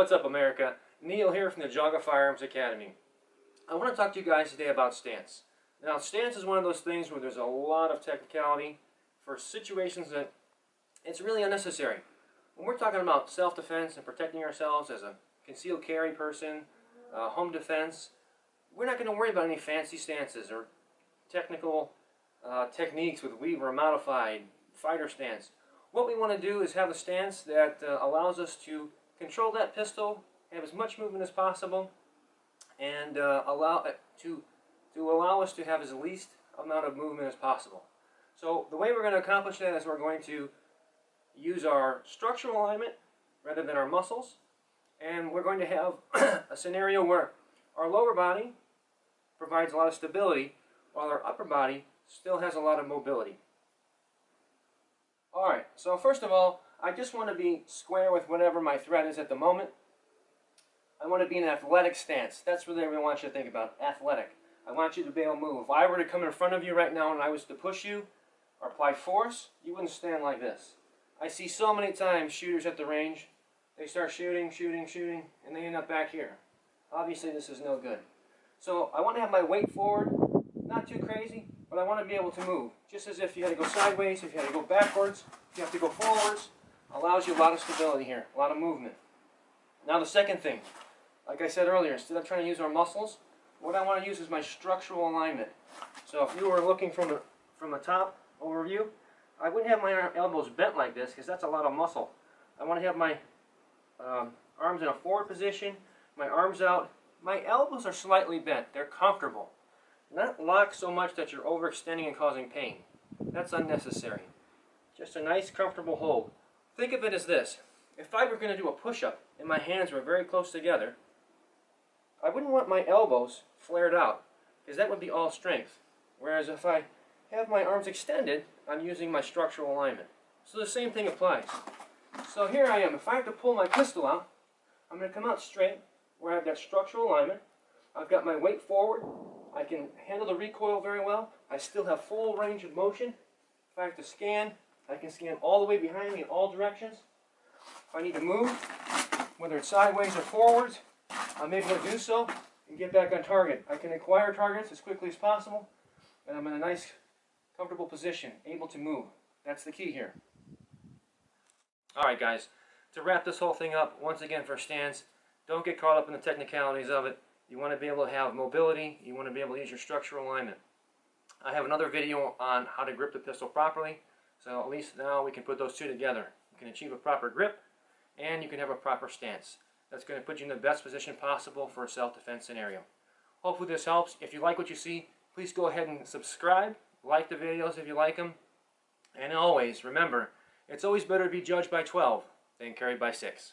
What's up, America? Neil here from the Geauga Firearms Academy. I want to talk to you guys today about stance. Now, stance is one of those things where there's a lot of technicality for situations that it's really unnecessary. When we're talking about self-defense and protecting ourselves as a concealed carry person, home defense, we're not going to worry about any fancy stances or technical techniques with weave or modified fighter stance. What we want to do is have a stance that allows us to control that pistol, have as much movement as possible, and allow us to have as least amount of movement as possible. So the way we're going to accomplish that is we're going to use our structural alignment rather than our muscles, and we're going to have a scenario where our lower body provides a lot of stability while our upper body still has a lot of mobility. Alright, so first of all, I just want to be square with whatever my threat is at the moment. I want to be in an athletic stance. That's what I really want you to think about, athletic. I want you to be able to move. If I were to come in front of you right now and I was to push you or apply force, you wouldn't stand like this. I see so many times shooters at the range, they start shooting, and they end up back here. Obviously this is no good. So I want to have my weight forward, not too crazy, but I want to be able to move. Just as if you had to go sideways, if you had to go backwards, if you have to go forwards, allows you a lot of stability here, a lot of movement. Now the second thing, like I said earlier, instead of trying to use our muscles, what I want to use is my structural alignment. So if you were looking from a top overview, I wouldn't have my elbows bent like this because that's a lot of muscle. I want to have my arms in a forward position, my arms out. My elbows are slightly bent. They're comfortable. Not locked so much that you're overextending and causing pain. That's unnecessary. Just a nice, comfortable hold. Think of it as this. If I were going to do a push-up and my hands were very close together, I wouldn't want my elbows flared out because that would be all strength. Whereas if I have my arms extended, I'm using my structural alignment. So the same thing applies. So here I am. If I have to pull my pistol out, I'm going to come out straight where I have that structural alignment. I've got my weight forward. I can handle the recoil very well. I still have full range of motion. If I have to scan, I can scan all the way behind me in all directions. If I need to move, whether it's sideways or forwards, I'm able to do so and get back on target. I can acquire targets as quickly as possible, and I'm in a nice, comfortable position, able to move. That's the key here. Alright guys, to wrap this whole thing up, once again for stance, don't get caught up in the technicalities of it. You want to be able to have mobility, you want to be able to use your structural alignment. I have another video on how to grip the pistol properly, so at least now we can put those two together. You can achieve a proper grip, and you can have a proper stance. That's going to put you in the best position possible for a self-defense scenario. Hopefully this helps. If you like what you see, please go ahead and subscribe. Like the videos if you like them. And always, remember, it's always better to be judged by 12 than carried by 6.